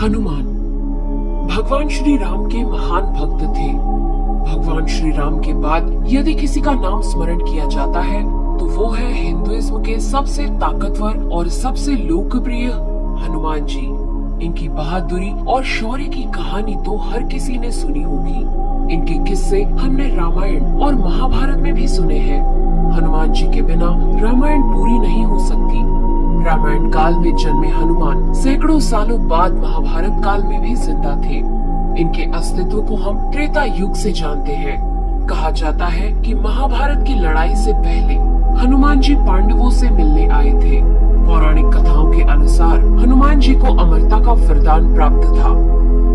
हनुमान भगवान श्री राम के महान भक्त थे। भगवान श्री राम के बाद यदि किसी का नाम स्मरण किया जाता है तो वो है हिंदुइज्म के सबसे ताकतवर और सबसे लोकप्रिय हनुमान जी। इनकी बहादुरी और शौर्य की कहानी तो हर किसी ने सुनी होगी। इनके किस्से हमने रामायण और महाभारत में भी सुने हैं। हनुमान जी के बिना रामायण पूरी नहीं हो सकती। रामायण काल में जन्मे हनुमान सैकड़ों सालों बाद महाभारत काल में भी जिंदा थे। इनके अस्तित्व को हम त्रेता युग से जानते हैं। कहा जाता है कि महाभारत की लड़ाई से पहले हनुमान जी पांडवों से मिलने आए थे। पौराणिक कथाओं के अनुसार हनुमान जी को अमरता का वरदान प्राप्त था।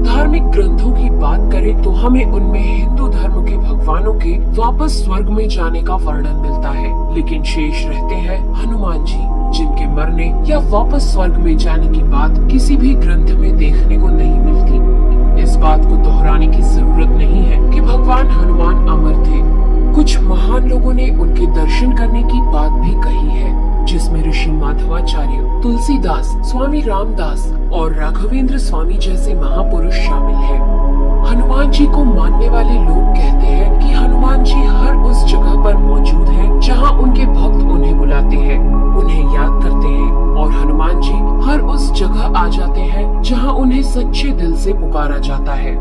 धार्मिक ग्रंथों की बात करें तो हमें उनमें हिंदू धर्म के भगवानों के वापस स्वर्ग में जाने का वर्णन मिलता है, लेकिन शेष रहते हैं हनुमान जी, जिनके मरने या वापस स्वर्ग में जाने की बात किसी भी ग्रंथ में देखने को नहीं मिलती। इस बात को दोहराने की जरूरत नहीं है कि भगवान हनुमान अमर थे। कुछ महान लोगों ने उनके दर्शन करने की बात भी कही है, जिसमें ऋषि माधवाचार्य, तुलसीदास, स्वामी रामदास और राघवेंद्र स्वामी जैसे महापुरुष शामिल हैं। हनुमान जी को मानने वाले लोग कहते हैं कि हनुमान जी हर उस जगह पर मौजूद हैं जहां उनके भक्त उन्हें बुलाते हैं, उन्हें याद करते हैं, और हनुमान जी हर उस जगह आ जाते हैं जहां उन्हें सच्चे दिल से पुकारा जाता है।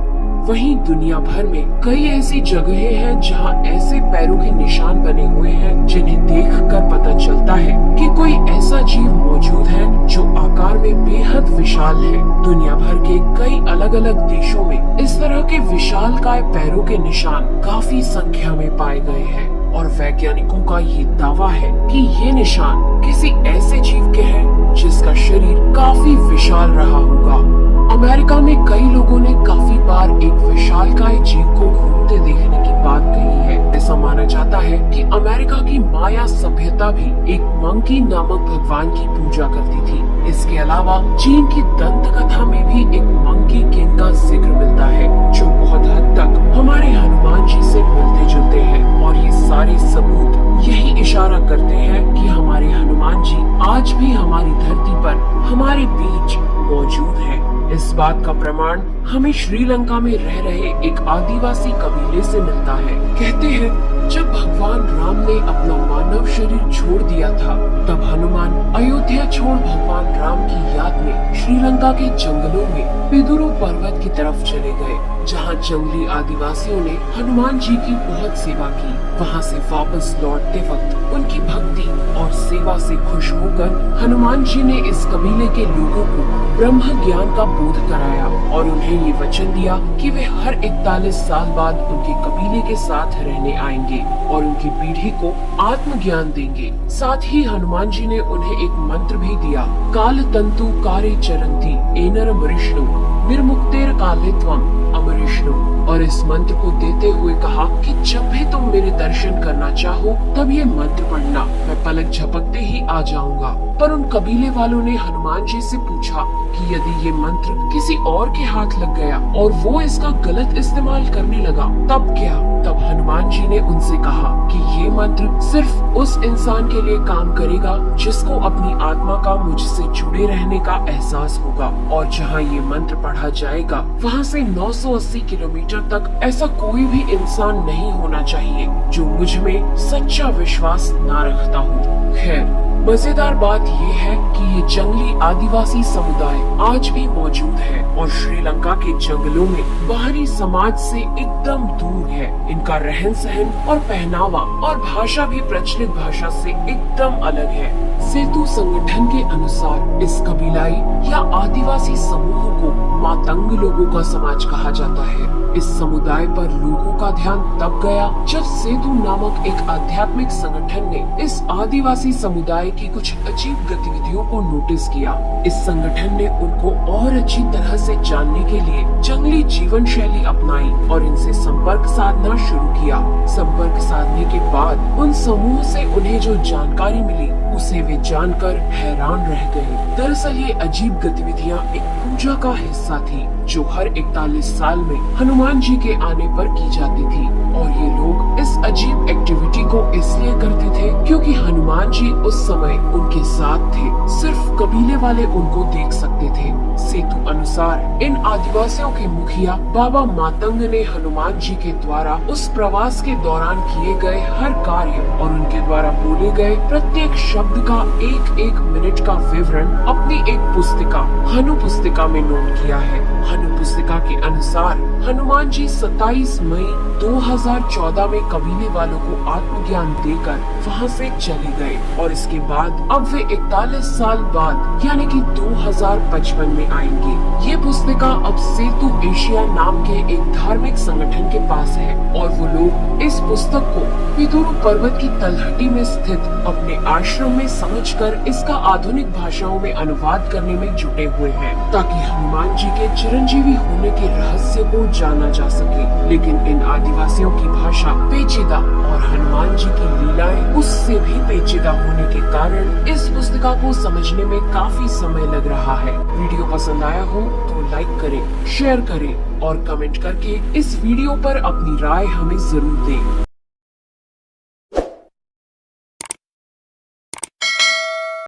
वहीं दुनिया भर में कई ऐसी जगहें हैं जहां ऐसे पैरों के निशान बने हुए हैं जिन्हें देखकर पता चलता है कि कोई ऐसा जीव मौजूद है जो आकार में बेहद विशाल है। दुनिया भर के कई अलग अलग देशों में इस तरह के विशालकाय पैरों के निशान काफी संख्या में पाए गए हैं, और वैज्ञानिकों का ये दावा है कि ये निशान किसी ऐसे जीव के हैं जिसका शरीर काफी विशाल रहा होगा। अमेरिका में कई लोगों ने काफी बार एक विशालकाय जीव को घूमते देखने की बात कही है। ऐसा माना जाता है कि अमेरिका की माया सभ्यता भी एक मंकी नामक भगवान की पूजा करती थी। इसके अलावा चीन की दंत कथा में भी एक मंकी किंग का जिक्र मिलता है, जो बहुत हद तक हमारे हनुमान जी से मिलते जुलते हैं, और ये सारे सबूत यही इशारा करते हैं कि हमारे हनुमान जी आज भी हमारी धरती पर हमारे बीच मौजूद है। इस बात का प्रमाण हमें श्रीलंका में रह रहे एक आदिवासी कबीले से मिलता है। कहते हैं जब भगवान राम ने अपना मानव शरीर छोड़ दिया था, तब हनुमान अयोध्या छोड़ भगवान राम की याद में श्रीलंका के जंगलों में पिदुरो पर्वत की तरफ चले गए, जहां जंगली आदिवासियों ने हनुमान जी की बहुत सेवा की। वहां से वापस लौटते वक्त उनकी भक्ति और सेवा से खुश होकर हनुमान जी ने इस कबीले के लोगों को ब्रह्म ज्ञान का बोध कराया, और उन्हें ये वचन दिया कि वे हर 41 साल बाद उनके कबीले के साथ रहने आएंगे और उनकी पीढ़ी को आत्म ज्ञान देंगे। साथ ही हनुमान जी ने उन्हें एक मंत्र भी दिया, काल तंतु कारे चरंती एनर मरिष्णु निर्मुक्तेर कालित्वम अमरिष्णु। और इस मंत्र को देते हुए कहा कि जब भी तुम मेरे दर्शन करना चाहो तब ये मंत्र पढ़ना, मैं पलक झपकते ही आ जाऊंगा। पर उन कबीले वालों ने हनुमान जी से पूछा कि यदि ये मंत्र किसी और के हाथ लग गया और वो इसका गलत इस्तेमाल करने लगा तब क्या? तब हनुमान जी ने उनसे कहा कि ये मंत्र सिर्फ उस इंसान के लिए काम करेगा जिसको अपनी आत्मा का मुझसे जुड़े रहने का एहसास होगा, और जहाँ ये मंत्र पढ़ा जाएगा वहाँ से 980 किलोमीटर तक ऐसा कोई भी इंसान नहीं होना चाहिए जो मुझ में सच्चा विश्वास ना रखता हो। खैर, मजेदार बात ये है कि ये जंगली आदिवासी समुदाय आज भी मौजूद है और श्रीलंका के जंगलों में बाहरी समाज से एकदम दूर है। इनका रहन सहन और पहनावा और भाषा भी प्रचलित भाषा से एकदम अलग है। सेतु संगठन के अनुसार इस कबीलाई या आदिवासी समूह को मातंग लोगों का समाज कहा जाता है। इस समुदाय पर लोगों का ध्यान तब गया जब सेतु नामक एक आध्यात्मिक संगठन ने इस आदिवासी समुदाय की कुछ अजीब गतिविधियों को नोटिस किया। इस संगठन ने उनको और अच्छी तरह से जानने के लिए जंगली जीवन शैली अपनाई और इनसे संपर्क साधना शुरू किया। संपर्क साधने के बाद उन समूह से उन्हें जो जानकारी मिली उसे वे जानकर हैरान रह गए। दरअसल ये अजीब गतिविधियां एक पूजा का हिस्सा थी जो हर 41 साल में हनुमान जी के आने पर की जाती थी, और ये लोग इस अजीब एक्टिविटी को इसलिए करते थे क्योंकि हनुमान जी उस समय उनके साथ थे। सिर्फ कबीले वाले उनको देख सकते थे। सेतु अनुसार इन आदिवासियों के मुखिया बाबा मातंग ने हनुमान जी के द्वारा उस प्रवास के दौरान किए गए हर कार्य और उनके द्वारा बोले गए प्रत्येक शब्द का एक एक मिनट का विवरण अपनी एक पुस्तिका हनु पुस्तिका में नोट किया है। हनु पुस्तिका के अनुसार हनुमान जी 27 मई 2014 में कबीले वालों को आत्मज्ञान देकर वहां से चले गए और इसके बाद अब वे 41 साल बाद यानी कि 2055 में आएंगे। ये पुस्तिका अब सेतु एशिया नाम के एक धार्मिक संगठन के पास है और वो लोग इस पुस्तक को पिदुरु पर्वत की तलहटी में स्थित अपने आश्रम में समझकर इसका आधुनिक भाषाओं में अनुवाद करने में जुटे हुए हैं ताकि हनुमान जी के चिरंजीवी होने के रहस्य को जाना जा सके। लेकिन इन आदिवासियों की भाषा पेचीदा और हनुमान जी की लीलाएं उससे भी पेचीदा होने के कारण इस पुस्तिका को समझने में काफी समय लग रहा है। वीडियो पसंद आया हो तो लाइक करें, शेयर करें और कमेंट करके इस वीडियो पर अपनी राय हमें जरूर दें।